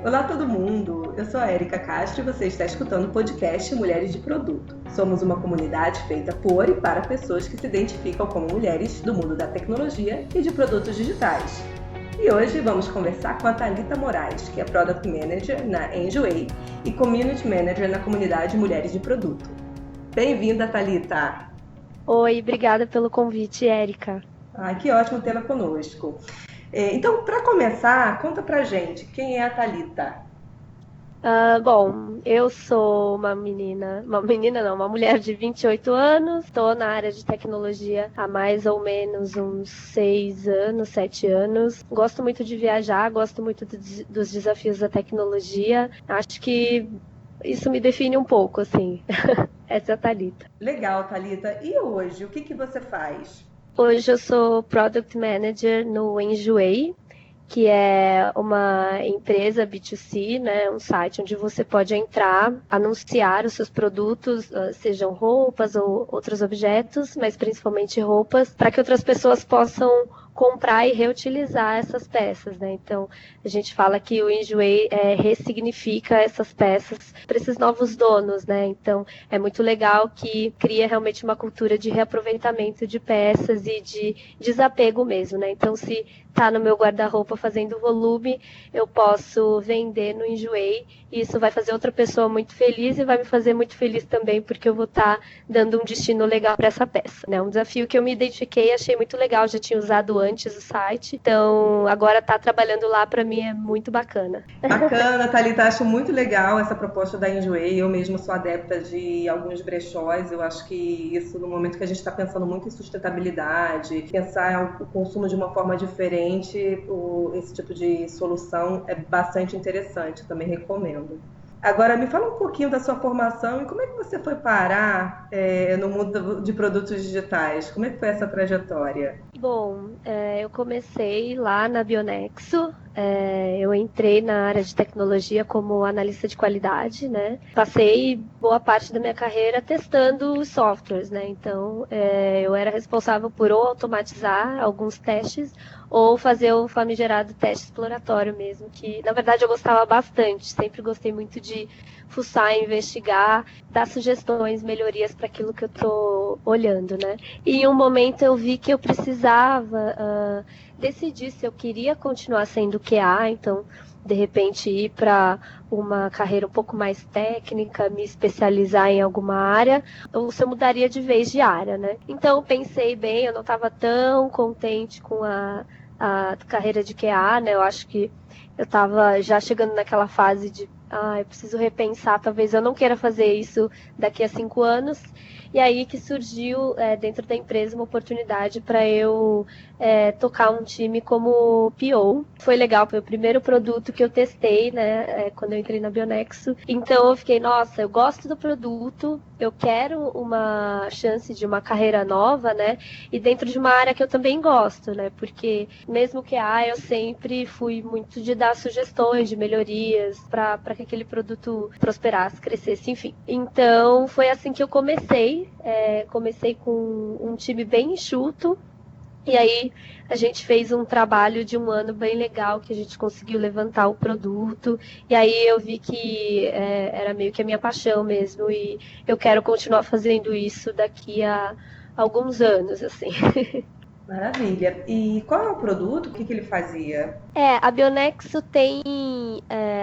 Olá todo mundo, eu sou a Erika Castro e você está escutando o podcast Mulheres de Produto. Somos uma comunidade feita por e para pessoas que se identificam como mulheres do mundo da tecnologia e de produtos digitais. E hoje vamos conversar com a Thalita Moraes, que é Product Manager na Enjoei e Community Manager na comunidade Mulheres de Produto. Bem-vinda, Thalita! Oi, obrigada pelo convite, Érica. Que ótimo tê-la conosco. Então, para começar, conta pra gente quem é a Thalita. Bom, eu sou uma mulher de 28 anos, estou na área de tecnologia há mais ou menos uns 6 anos, 7 anos. Gosto muito de viajar, gosto muito dos desafios da tecnologia. Acho que isso me define um pouco, assim. Essa é a Thalita. Legal, Thalita. E hoje, o que você faz? Hoje eu sou Product Manager no Enjoei, que é uma empresa B2C, né, um site onde você pode entrar, anunciar os seus produtos, sejam roupas ou outros objetos, mas principalmente roupas, para que outras pessoas possam comprar e reutilizar essas peças, né? Então, a gente fala que o Enjoei ressignifica essas peças para esses novos donos, né? Então, é muito legal que cria realmente uma cultura de reaproveitamento de peças e de desapego mesmo, né? Então, se tá no meu guarda-roupa fazendo volume, eu posso vender no Enjoei e isso vai fazer outra pessoa muito feliz e vai me fazer muito feliz também, porque eu vou estar dando um destino legal para essa peça, né? Um desafio que eu me identifiquei, achei muito legal, já tinha usado antes o site, então agora tá trabalhando lá para mim é muito bacana. Bacana, Thalita, acho muito legal essa proposta da Enjoei. Eu mesma sou adepta de alguns brechós. Eu acho que isso, no momento que a gente está pensando muito em sustentabilidade, pensar o consumo de uma forma diferente, esse tipo de solução é bastante interessante. Também recomendo. Agora, me fala um pouquinho da sua formação e como é que você foi parar no mundo de produtos digitais? Como é que foi essa trajetória? Bom, eu comecei lá na Bionexo, eu entrei na área de tecnologia como analista de qualidade, né? Passei boa parte da minha carreira testando os softwares, né? Então, eu era responsável por ou automatizar alguns testes ou fazer o famigerado teste exploratório mesmo, que na verdade eu gostava bastante, sempre gostei muito de fuçar, investigar, dar sugestões, melhorias para aquilo que eu estou olhando, né? E em um momento eu vi que eu precisava decidir se eu queria continuar sendo QA, então de repente ir para uma carreira um pouco mais técnica, me especializar em alguma área, ou se eu mudaria de vez de área, né? Então pensei bem, eu não estava tão contente com a carreira de QA, né? Eu acho que eu estava já chegando naquela fase de eu preciso repensar, talvez eu não queira fazer isso daqui a 5 anos. E aí que surgiu dentro da empresa uma oportunidade para eu tocar um time como PO. Foi legal, foi o primeiro produto que eu testei, né, quando eu entrei na Bionexo. Então eu fiquei, nossa, eu gosto do produto, eu quero uma chance de uma carreira nova, né, e dentro de uma área que eu também gosto, né, porque mesmo que eu sempre fui muito de dar sugestões de melhorias para que aquele produto prosperasse, crescesse, enfim. Então foi assim que eu comecei. Comecei com um time bem enxuto. E aí a gente fez um trabalho de um ano bem legal, que a gente conseguiu levantar o produto. E aí eu vi que era meio que a minha paixão mesmo. E eu quero continuar fazendo isso daqui a alguns anos, assim. Maravilha. E qual é o produto? O que ele fazia? A Bionexo tem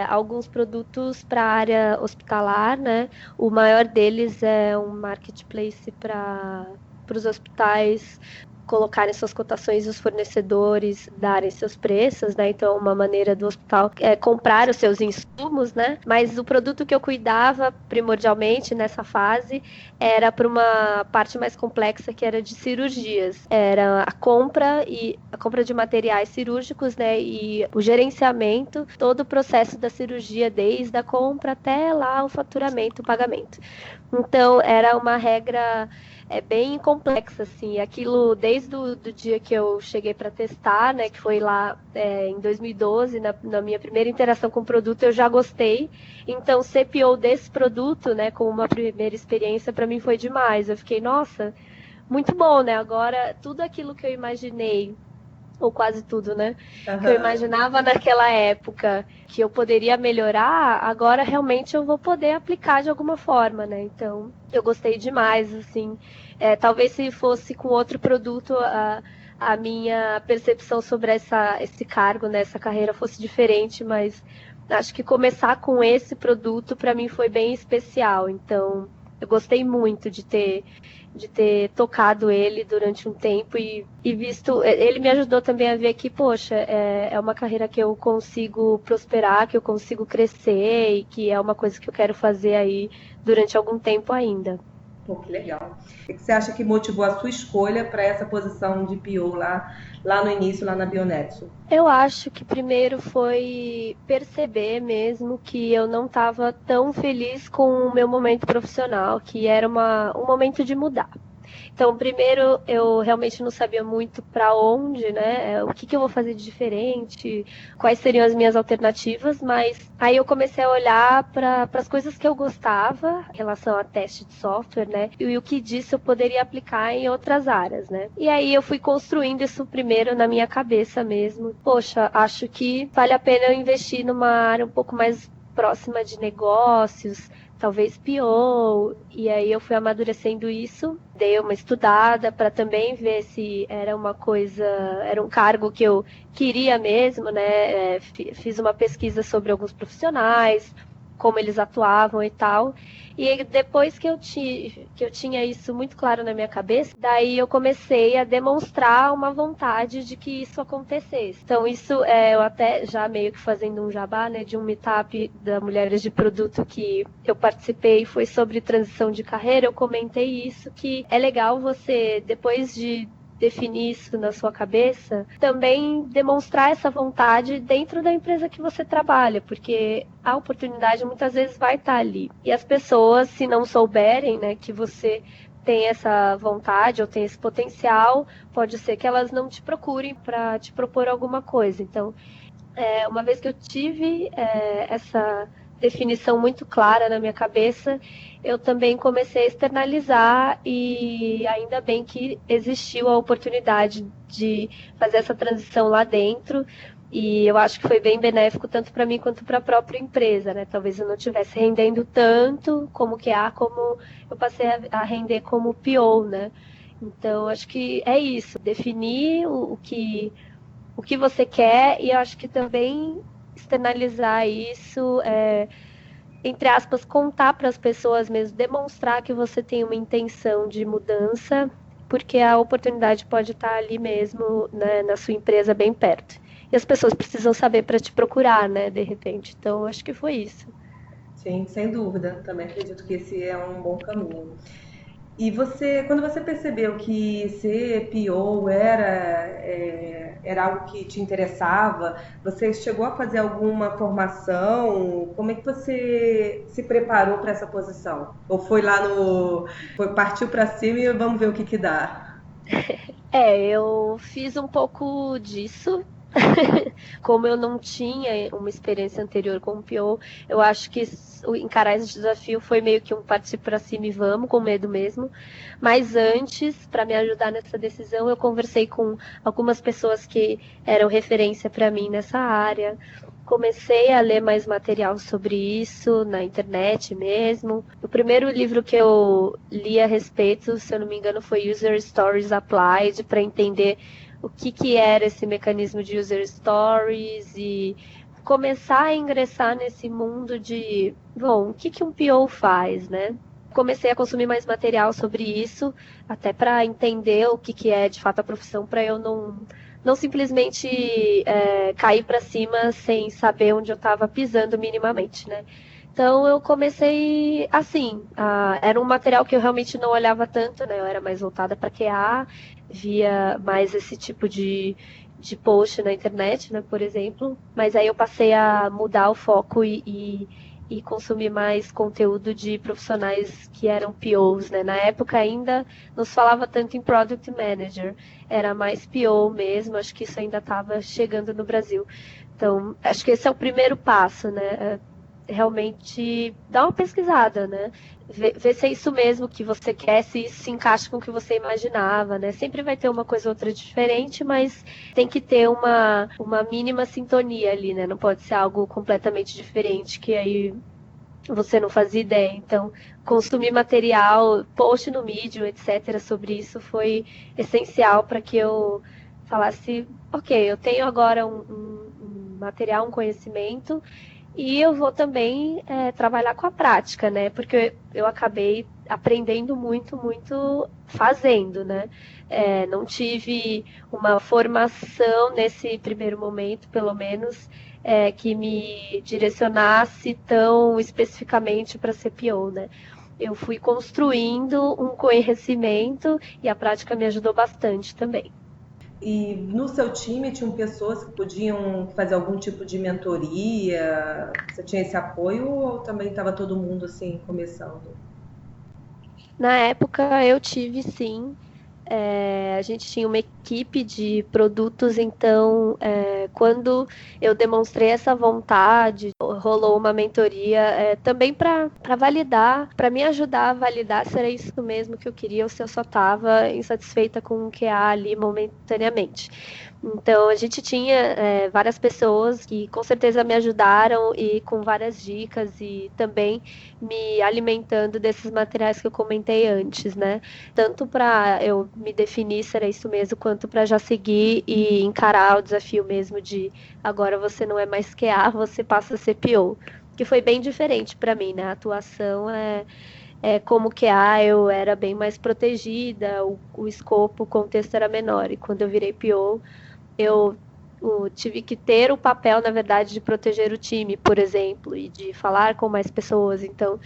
alguns produtos para a área hospitalar, né? O maior deles é um marketplace para os hospitais colocarem suas cotações e os fornecedores darem seus preços, né? Então, uma maneira do hospital comprar os seus insumos, né? Mas o produto que eu cuidava primordialmente nessa fase era para uma parte mais complexa que era de cirurgias. Era a compra de materiais cirúrgicos, né? E o gerenciamento, todo o processo da cirurgia, desde a compra até lá o faturamento, o pagamento. Então, era uma regra bem complexa, assim. Aquilo, desde o dia que eu cheguei para testar, né, que foi lá em 2012, na minha primeira interação com o produto, eu já gostei. Então, ser PO desse produto, né, como uma primeira experiência, para mim foi demais. Eu fiquei, nossa, muito bom, né? Agora, tudo aquilo que eu imaginei ou quase tudo, né? Uhum. Que eu imaginava naquela época que eu poderia melhorar, agora realmente eu vou poder aplicar de alguma forma, né? Então, eu gostei demais, assim. Talvez se fosse com outro produto, a minha percepção sobre esse cargo, né, essa carreira fosse diferente, mas acho que começar com esse produto para mim foi bem especial. Então, eu gostei muito de ter tocado ele durante um tempo e visto. Ele me ajudou também a ver que, poxa, é uma carreira que eu consigo prosperar, que eu consigo crescer e que é uma coisa que eu quero fazer aí durante algum tempo ainda. Pô, que legal. O que você acha que motivou a sua escolha para essa posição de PO lá no início, lá na Bionexo? Eu acho que primeiro foi perceber mesmo que eu não estava tão feliz com o meu momento profissional, que era um momento de mudar. Então, primeiro, eu realmente não sabia muito para onde, né? O que eu vou fazer de diferente, quais seriam as minhas alternativas, mas aí eu comecei a olhar para as coisas que eu gostava em relação a teste de software, né? E o que disso eu poderia aplicar em outras áreas, né? E aí eu fui construindo isso primeiro na minha cabeça mesmo. Poxa, acho que vale a pena eu investir numa área um pouco mais próxima de negócios, talvez PO, e aí eu fui amadurecendo isso, dei uma estudada para também ver se era era um cargo que eu queria mesmo, né? Fiz uma pesquisa sobre alguns profissionais, como eles atuavam e tal. E depois que eu tinha isso muito claro na minha cabeça, daí eu comecei a demonstrar uma vontade de que isso acontecesse. Então isso eu até já meio que fazendo um jabá, né, de um meetup da Mulheres de Produto que eu participei, foi sobre transição de carreira, eu comentei isso, que é legal você, depois de definir isso na sua cabeça, também demonstrar essa vontade dentro da empresa que você trabalha, porque a oportunidade muitas vezes vai estar ali. E as pessoas, se não souberem, né, que você tem essa vontade ou tem esse potencial, pode ser que elas não te procurem para te propor alguma coisa. Então, uma vez que eu tive essa definição muito clara na minha cabeça, eu também comecei a externalizar e ainda bem que existiu a oportunidade de fazer essa transição lá dentro e eu acho que foi bem benéfico tanto para mim quanto para a própria empresa, né? Talvez eu não estivesse rendendo tanto como QA, como eu passei a render como PO, né? Então, acho que é isso, definir o que você quer e eu acho que também externalizar isso, entre aspas, contar para as pessoas mesmo, demonstrar que você tem uma intenção de mudança, porque a oportunidade pode estar ali mesmo, né, na sua empresa, bem perto. E as pessoas precisam saber para te procurar, né, de repente. Então, acho que foi isso. Sim, sem dúvida. Também acredito que esse é um bom caminho. E quando você percebeu que ser PO era algo que te interessava, você chegou a fazer alguma formação? Como é que você se preparou para essa posição? Ou partiu para cima e vamos ver o que dá? Eu fiz um pouco disso. Como eu não tinha uma experiência anterior com o PO, eu acho que encarar esse desafio foi meio que um partir para cima e vamos, com medo mesmo. Mas antes, para me ajudar nessa decisão, eu conversei com algumas pessoas que eram referência para mim nessa área. Comecei a ler mais material sobre isso na internet mesmo. O primeiro livro que eu li a respeito, se eu não me engano, foi User Stories Applied, para entender o que era esse mecanismo de User Stories e começar a ingressar nesse mundo de, bom, o que um PO faz, né? Comecei a consumir mais material sobre isso, até para entender o que é de fato a profissão, para eu não simplesmente cair para cima sem saber onde eu estava pisando minimamente, né? Então eu comecei assim, era um material que eu realmente não olhava tanto, né? Eu era mais voltada para QA, via mais esse tipo de post na internet, né, por exemplo. Mas aí eu passei a mudar o foco e consumir mais conteúdo de profissionais que eram POs, né? Na época ainda não se falava tanto em Product Manager, era mais PO mesmo, acho que isso ainda estava chegando no Brasil. Então, acho que esse é o primeiro passo, né? realmente dar uma pesquisada, né? Ver se é isso mesmo que você quer, se isso se encaixa com o que você imaginava, né? Sempre vai ter uma coisa ou outra diferente, mas tem que ter uma mínima sintonia ali, né? Não pode ser algo completamente diferente, que aí você não fazia ideia. Então, consumir material, post no Medium, etc., sobre isso foi essencial para que eu falasse, ok, eu tenho agora um material, um conhecimento, e eu vou também trabalhar com a prática, né? Porque eu acabei aprendendo muito, muito fazendo, né? Não tive uma formação nesse primeiro momento, pelo menos, que me direcionasse tão especificamente para ser PO, né? Eu fui construindo um conhecimento e a prática me ajudou bastante também. E no seu time tinham pessoas que podiam fazer algum tipo de mentoria? Você tinha esse apoio ou também estava todo mundo assim começando? Na época eu tive sim. A gente tinha uma equipe de produtos, então quando eu demonstrei essa vontade, rolou uma mentoria também para validar, para me ajudar a validar se era isso mesmo que eu queria ou se eu só estava insatisfeita com o que há ali momentaneamente. Então a gente tinha várias pessoas que com certeza me ajudaram e com várias dicas e também me alimentando desses materiais que eu comentei antes, né? Tanto para eu me definir se era isso mesmo, quanto para já seguir e encarar o desafio mesmo de agora você não é mais QA, você passa a ser PO. Que foi bem diferente para mim, né? A atuação como QA eu era bem mais protegida, o escopo, o contexto era menor. E quando eu virei PO, eu tive que ter o papel, na verdade, de proteger o time, por exemplo, e de falar com mais pessoas. Então,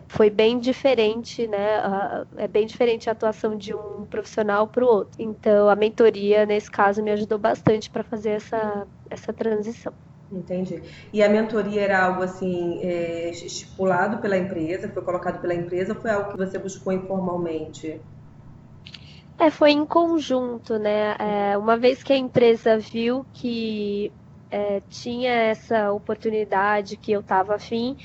foi bem diferente, né? É bem diferente a atuação de um profissional para o outro. Então, a mentoria, nesse caso, me ajudou bastante para fazer essa transição. Entendi. E a mentoria era algo assim, estipulado pela empresa, foi colocado pela empresa, ou foi algo que você buscou informalmente? Foi em conjunto, né? Uma vez que a empresa viu que tinha essa oportunidade que eu estava afim,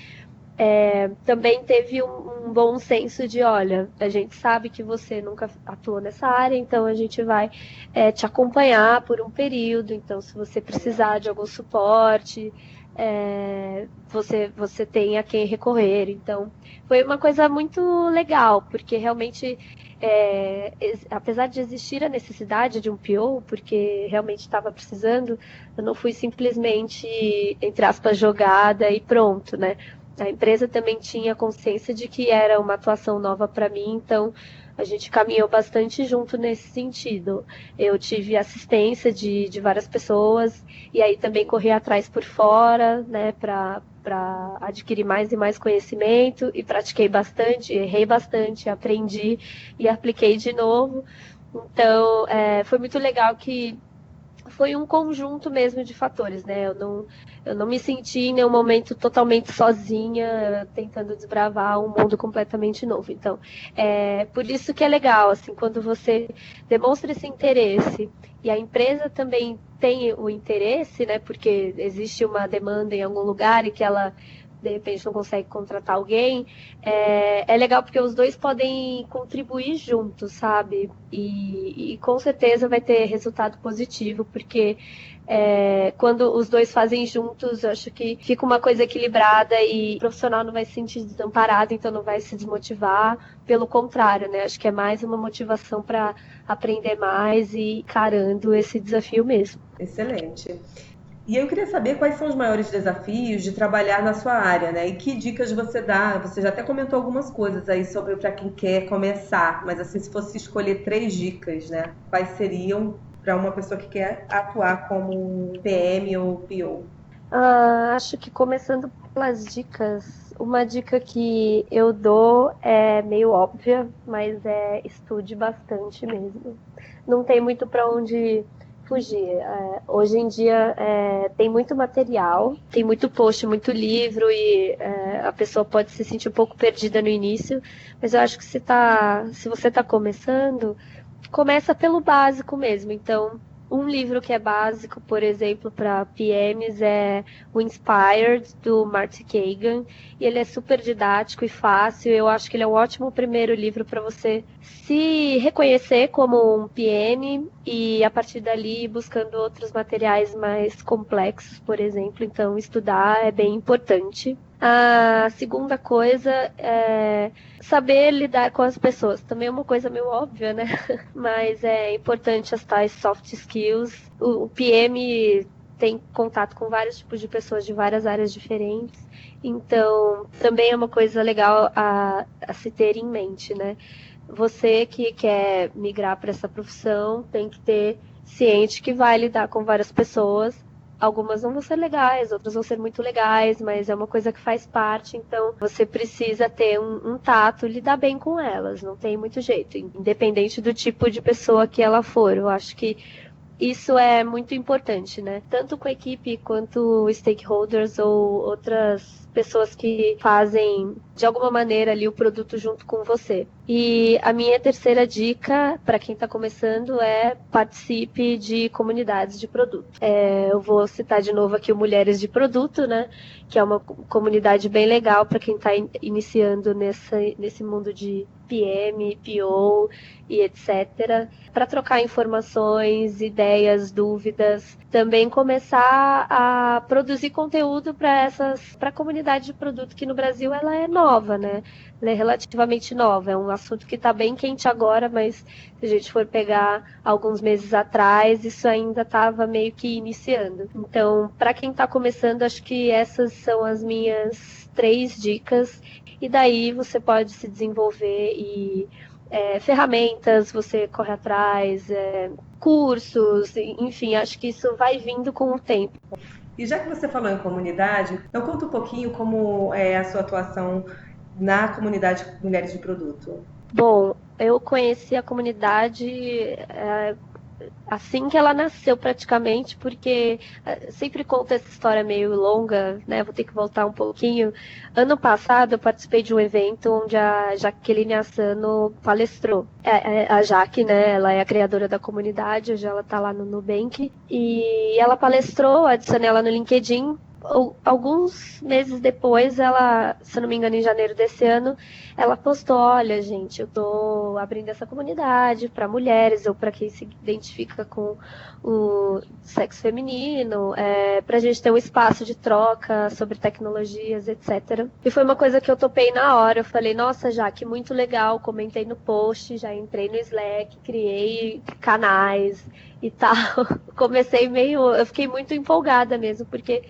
também teve um bom senso de, olha, a gente sabe que você nunca atuou nessa área, então a gente vai te acompanhar por um período. Então, se você precisar de algum suporte, você tem a quem recorrer. Então, foi uma coisa muito legal, porque realmente, apesar de existir a necessidade de um PO, porque realmente estava precisando, eu não fui simplesmente, entre aspas, jogada e pronto, né? A empresa também tinha consciência de que era uma atuação nova para mim, então a gente caminhou bastante junto nesse sentido. Eu tive assistência de várias pessoas e aí também corri atrás por fora, né, para adquirir mais e mais conhecimento e pratiquei bastante, errei bastante, aprendi e apliquei de novo. Então, foi muito legal que foi um conjunto mesmo de fatores, né? Eu não me senti em nenhum momento totalmente sozinha, tentando desbravar um mundo completamente novo. Então, por isso que é legal, assim, quando você demonstra esse interesse e a empresa também tem o interesse, né? Porque existe uma demanda em algum lugar e que ela de repente não consegue contratar alguém, é legal porque os dois podem contribuir juntos, sabe? E com certeza vai ter resultado positivo, porque quando os dois fazem juntos, eu acho que fica uma coisa equilibrada e o profissional não vai se sentir desamparado, então não vai se desmotivar. Pelo contrário, né? Acho que é mais uma motivação para aprender mais e encarando esse desafio mesmo. Excelente. E eu queria saber quais são os maiores desafios de trabalhar na sua área, né? E que dicas você dá? Você já até comentou algumas coisas aí sobre para quem quer começar, mas assim, se fosse escolher 3 dicas, né? Quais seriam para uma pessoa que quer atuar como PM ou PO? Acho que começando pelas dicas, uma dica que eu dou é meio óbvia, mas estude bastante mesmo. Não tem muito para onde fugir. Hoje em dia tem muito material, tem muito post, muito livro e a pessoa pode se sentir um pouco perdida no início, mas eu acho que se você está começando, começa pelo básico mesmo. Então, Um livro que é básico, por exemplo, para PMs é o Inspired, do Marty Kagan, e ele é super didático e fácil. Eu acho que ele é um ótimo primeiro livro para você se reconhecer como um PM e, a partir dali, buscando outros materiais mais complexos, por exemplo. Então, estudar é bem importante. A segunda coisa é saber lidar com as pessoas. Também é uma coisa meio óbvia, né? Mas é importante as tais soft skills. O PM tem contato com vários tipos de pessoas de várias áreas diferentes. Então, também é uma coisa legal a se ter em mente, né? Você que quer migrar para essa profissão tem que ter ciente que vai lidar com várias pessoas. Algumas não vão ser legais, outras vão ser muito legais, mas é uma coisa que faz parte, então você precisa ter um tato, lidar bem com elas, não tem muito jeito, independente do tipo de pessoa que ela for. Eu acho que isso é muito importante, né? Tanto com a equipe quanto stakeholders ou outras pessoas que fazem de alguma maneira ali o produto junto com você. E a minha terceira dica para quem está começando é participe de comunidades de produto. Eu vou citar de novo aqui o Mulheres de Produto, né? Que é uma comunidade bem legal para quem está iniciando nesse mundo de PM, PO e etc. Para trocar informações, ideias, dúvidas. Também começar a produzir conteúdo para a comunidade de produto, que no Brasil ela é nova, né? Ela é relativamente nova. É um assunto que está bem quente agora, mas se a gente for pegar alguns meses atrás, isso ainda estava meio que iniciando. Então, para quem está começando, acho que essas são as minhas 3 dicas. E daí você pode se desenvolver e ferramentas, você corre atrás, cursos, enfim, acho que isso vai vindo com o tempo. E já que você falou em comunidade, então conta um pouquinho como é a sua atuação na comunidade Mulheres de Produto. Bom, eu conheci a comunidade assim que ela nasceu praticamente, porque sempre conto essa história meio longa, né? Vou ter que voltar um pouquinho. Ano passado eu participei de um evento onde a Jaqueline Assano palestrou. A Jaque, né? Ela é a criadora da comunidade, hoje ela está lá no Nubank. E ela palestrou, adicionei ela no LinkedIn. Alguns meses depois, ela, se não me engano, em janeiro desse ano, ela postou: olha, gente, eu tô abrindo essa comunidade para mulheres ou para quem se identifica com o sexo feminino, para a gente ter um espaço de troca sobre tecnologias, etc. E foi uma coisa que eu topei na hora. Eu falei: nossa, Jaque, muito legal. Comentei no post, já entrei no Slack, criei canais e tal. Eu fiquei muito empolgada mesmo, porque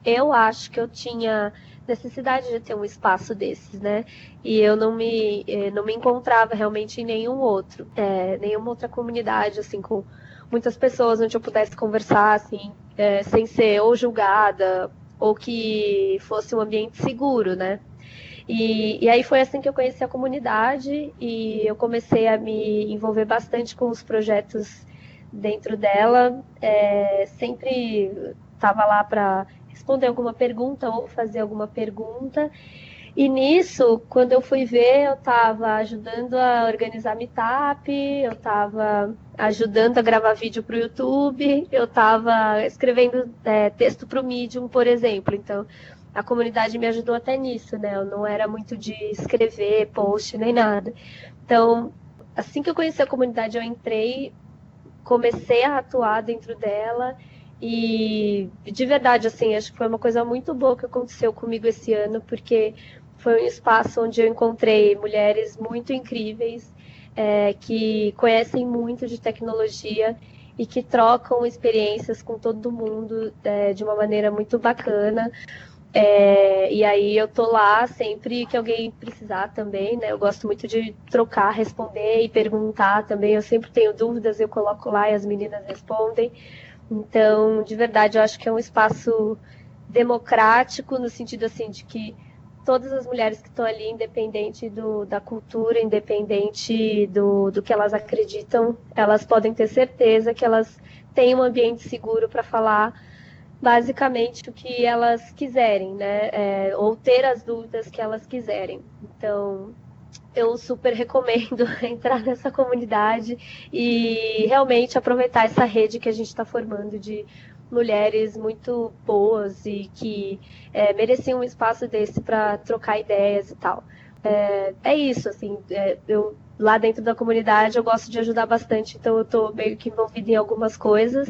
eu acho que eu tinha necessidade de ter um espaço desses, né? E eu não me encontrava realmente em nenhuma outra comunidade, assim, com muitas pessoas onde eu pudesse conversar, assim, sem ser ou julgada, ou que fosse um ambiente seguro, né? E aí foi assim que eu conheci a comunidade e eu comecei a me envolver bastante com os projetos dentro dela. Sempre estava lá para responder alguma pergunta ou fazer alguma pergunta. E nisso, quando eu fui ver, eu estava ajudando a organizar meetup, eu estava ajudando a gravar vídeo para o YouTube, eu estava escrevendo texto para o Medium, por exemplo. Então, a comunidade me ajudou até nisso, né? Eu não era muito de escrever post nem nada. Então, assim que eu conheci a comunidade, eu entrei, comecei a atuar dentro dela. E de verdade, assim, acho que foi uma coisa muito boa que aconteceu comigo esse ano, porque foi um espaço onde eu encontrei mulheres muito incríveis, que conhecem muito de tecnologia e que trocam experiências com todo mundo de uma maneira muito bacana. E aí eu tô lá sempre que alguém precisar também, né? Eu gosto muito de trocar, responder e perguntar também. Eu sempre tenho dúvidas, eu coloco lá e as meninas respondem. Então, de verdade, eu acho que é um espaço democrático, no sentido assim de que todas as mulheres que estão ali, independente da cultura, independente do que elas acreditam, elas podem ter certeza que elas têm um ambiente seguro para falar basicamente o que elas quiserem, né? Ou ter as dúvidas que elas quiserem. Então, eu super recomendo entrar nessa comunidade e realmente aproveitar essa rede que a gente está formando de mulheres muito boas e que mereciam um espaço desse para trocar ideias e tal. É isso, assim, eu lá dentro da comunidade eu gosto de ajudar bastante, então eu estou meio que envolvida em algumas coisas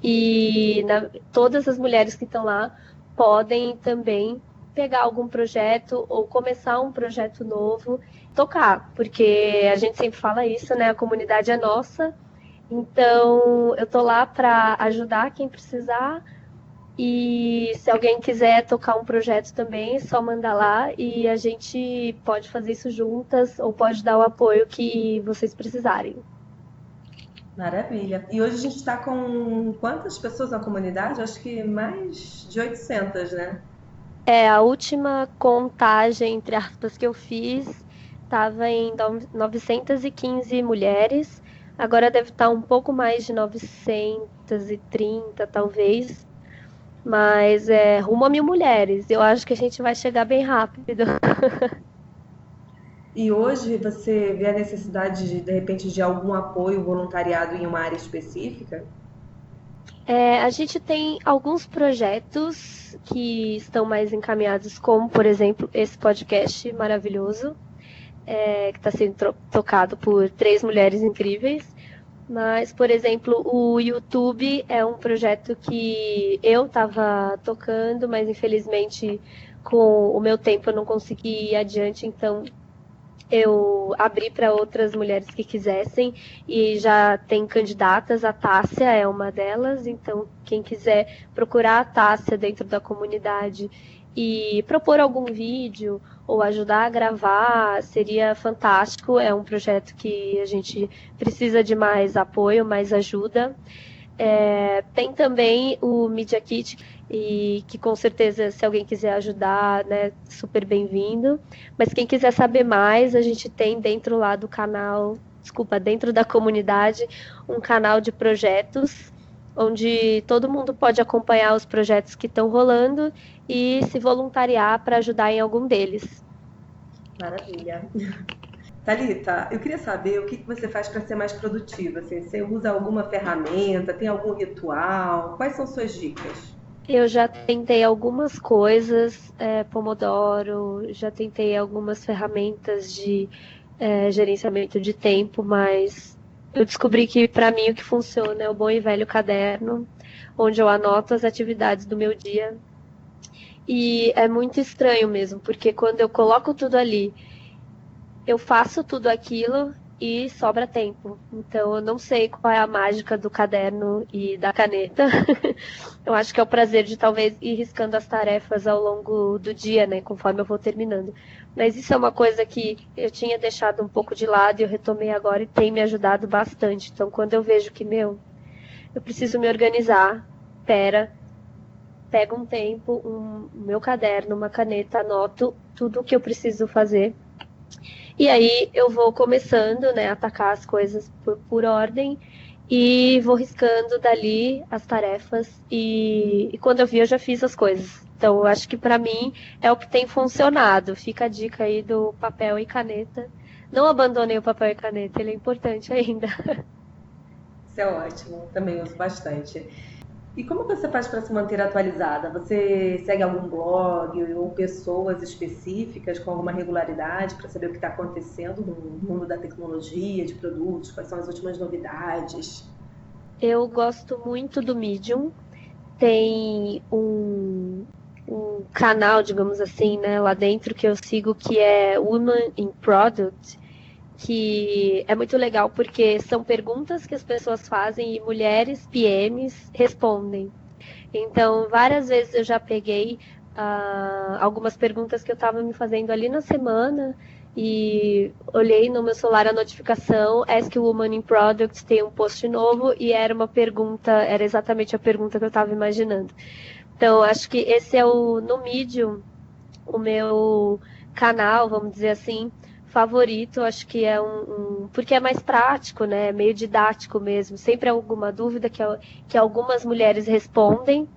e todas as mulheres que estão lá podem também pegar algum projeto ou começar um projeto novo, tocar, porque a gente sempre fala isso, né? A comunidade é nossa, então eu tô lá para ajudar quem precisar. E se alguém quiser tocar um projeto também, é só mandar lá e a gente pode fazer isso juntas ou pode dar o apoio que vocês precisarem. Maravilha. E hoje a gente está com quantas pessoas na comunidade? Acho que mais de 800, né? A última contagem, entre aspas, que eu fiz estava em 915 mulheres. Agora deve estar um pouco mais de 930, talvez. Mas rumo a 1.000 mulheres. Eu acho que a gente vai chegar bem rápido. E hoje você vê a necessidade de repente, de algum apoio voluntariado em uma área específica? A gente tem alguns projetos que estão mais encaminhados, como, por exemplo, esse podcast maravilhoso, que está sendo tocado por 3 mulheres incríveis. Mas, por exemplo, o YouTube é um projeto que eu estava tocando, mas infelizmente com o meu tempo eu não consegui ir adiante, então eu abri para outras mulheres que quisessem e já tem candidatas, a Tássia é uma delas, então quem quiser procurar a Tássia dentro da comunidade e propor algum vídeo ou ajudar a gravar, seria fantástico. É um projeto que a gente precisa de mais apoio, mais ajuda. Tem também o Media Kit, e que com certeza, se alguém quiser ajudar, né, super bem-vindo. Mas quem quiser saber mais, a gente tem dentro lá do canal, dentro da comunidade, um canal de projetos, onde todo mundo pode acompanhar os projetos que estão rolando e se voluntariar para ajudar em algum deles. Maravilha. Thalita, eu queria saber o que você faz para ser mais produtiva. Assim, você usa alguma ferramenta? Tem algum ritual? Quais são suas dicas? Eu já tentei algumas coisas, Pomodoro, já tentei algumas ferramentas de gerenciamento de tempo, mas eu descobri que para mim o que funciona é o bom e velho caderno, onde eu anoto as atividades do meu dia. E é muito estranho mesmo, porque quando eu coloco tudo ali, eu faço tudo aquilo e sobra tempo. Então eu não sei qual é a mágica do caderno e da caneta. Eu acho que é o prazer de talvez ir riscando as tarefas ao longo do dia, né, conforme eu vou terminando. Mas isso é uma coisa que eu tinha deixado um pouco de lado e eu retomei agora e tem me ajudado bastante. Então quando eu vejo que, eu preciso me organizar, pego um tempo, meu caderno, uma caneta, anoto tudo o que eu preciso fazer. E aí eu vou começando, né, a atacar as coisas por ordem e vou riscando dali as tarefas e quando eu vi eu já fiz as coisas. Então eu acho que para mim é o que tem funcionado. Fica a dica aí do papel e caneta. Não abandonei o papel e caneta, ele é importante ainda. Isso é ótimo, também uso bastante. E como você faz para se manter atualizada? Você segue algum blog ou pessoas específicas com alguma regularidade para saber o que está acontecendo no mundo da tecnologia, de produtos, quais são as últimas novidades? Eu gosto muito do Medium. Tem um canal, digamos assim, né, lá dentro que eu sigo, que é Women in Product, que é muito legal porque são perguntas que as pessoas fazem e mulheres PMs respondem. Então, várias vezes eu já peguei algumas perguntas que eu estava me fazendo ali na semana e olhei no meu celular a notificação, Ask Woman in Product tem um post novo e era exatamente a pergunta que eu estava imaginando. Então, acho que esse é no Medium, o meu canal, vamos dizer assim, favorito. Acho que é porque é mais prático, né? Meio didático mesmo. Sempre há alguma dúvida que algumas mulheres respondem.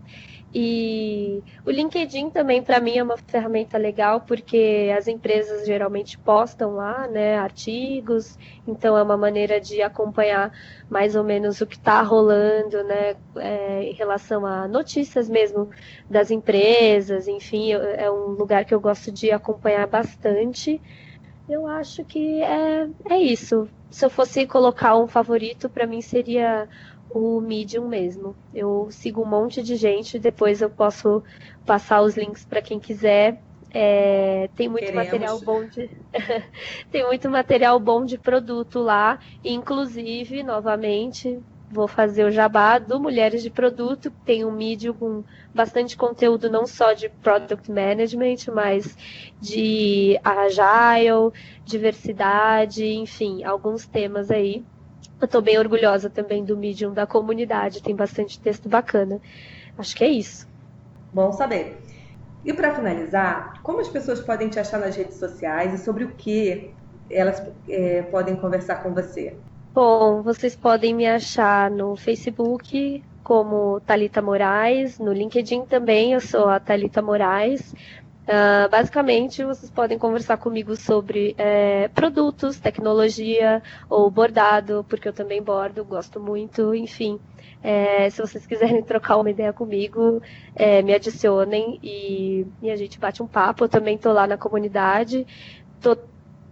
E o LinkedIn também, para mim, é uma ferramenta legal, porque as empresas geralmente postam lá, né, artigos, então é uma maneira de acompanhar mais ou menos o que está rolando, né, em relação a notícias mesmo das empresas, enfim, é um lugar que eu gosto de acompanhar bastante. Eu acho que é isso. Se eu fosse colocar um favorito, para mim seria o Medium mesmo. Eu sigo um monte de gente, depois eu posso passar os links para quem quiser. Tem muito material Queremos. bom de tem muito material bom de produto lá, inclusive, novamente, vou fazer o jabá do Mulheres de Produto, que tem um Medium com bastante conteúdo não só de Product Management, mas de Agile, diversidade, enfim, alguns temas aí. Eu estou bem orgulhosa também do Medium da comunidade, tem bastante texto bacana. Acho que é isso. Bom saber. E para finalizar, como as pessoas podem te achar nas redes sociais e sobre o que elas podem conversar com você? Bom, vocês podem me achar no Facebook como Thalita Moraes, no LinkedIn também eu sou a Thalita Moraes. Basicamente, vocês podem conversar comigo sobre produtos, tecnologia ou bordado, porque eu também bordo, gosto muito, enfim. Se vocês quiserem trocar uma ideia comigo, me adicionem e a gente bate um papo. Eu também estou lá na comunidade, estou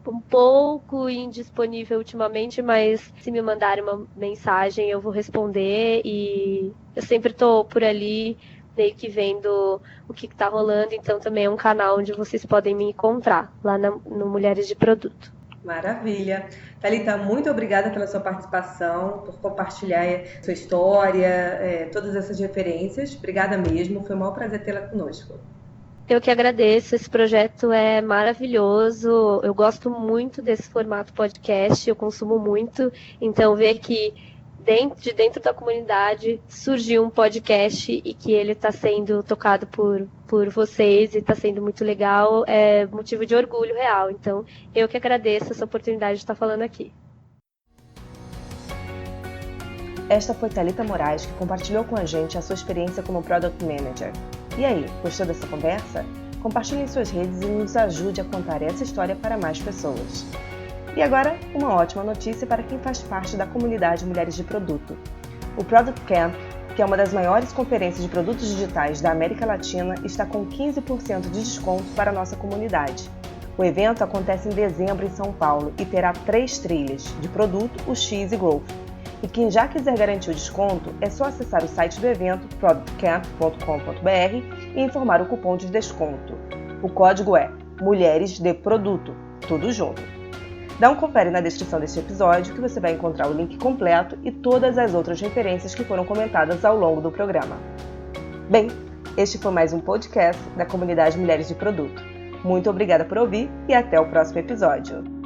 um pouco indisponível ultimamente, mas se me mandarem uma mensagem eu vou responder e eu sempre estou por ali meio que vendo o que está rolando, então também é um canal onde vocês podem me encontrar, lá no Mulheres de Produto. Maravilha. Thalita, muito obrigada pela sua participação, por compartilhar sua história, todas essas referências. Obrigada mesmo, foi um maior prazer tê-la conosco. Eu que agradeço, esse projeto é maravilhoso, eu gosto muito desse formato podcast, eu consumo muito, então ver que dentro da comunidade surgiu um podcast e que ele está sendo tocado por vocês e está sendo muito legal, é motivo de orgulho real. Então, eu que agradeço essa oportunidade de estar falando aqui. Esta foi Thalita Moraes, que compartilhou com a gente a sua experiência como Product Manager. E aí, gostou dessa conversa? Compartilhe em suas redes e nos ajude a contar essa história para mais pessoas. E agora, uma ótima notícia para quem faz parte da comunidade Mulheres de Produto. O Product Camp, que é uma das maiores conferências de produtos digitais da América Latina, está com 15% de desconto para a nossa comunidade. O evento acontece em dezembro em São Paulo e terá 3 trilhas, de produto, UX e Growth. E quem já quiser garantir o desconto, é só acessar o site do evento, productcamp.com.br, e informar o cupom de desconto. O código é Mulheres de Produto, tudo junto. Dá um confere na descrição deste episódio que você vai encontrar o link completo e todas as outras referências que foram comentadas ao longo do programa. Bem, este foi mais um podcast da comunidade Mulheres de Produto. Muito obrigada por ouvir e até o próximo episódio.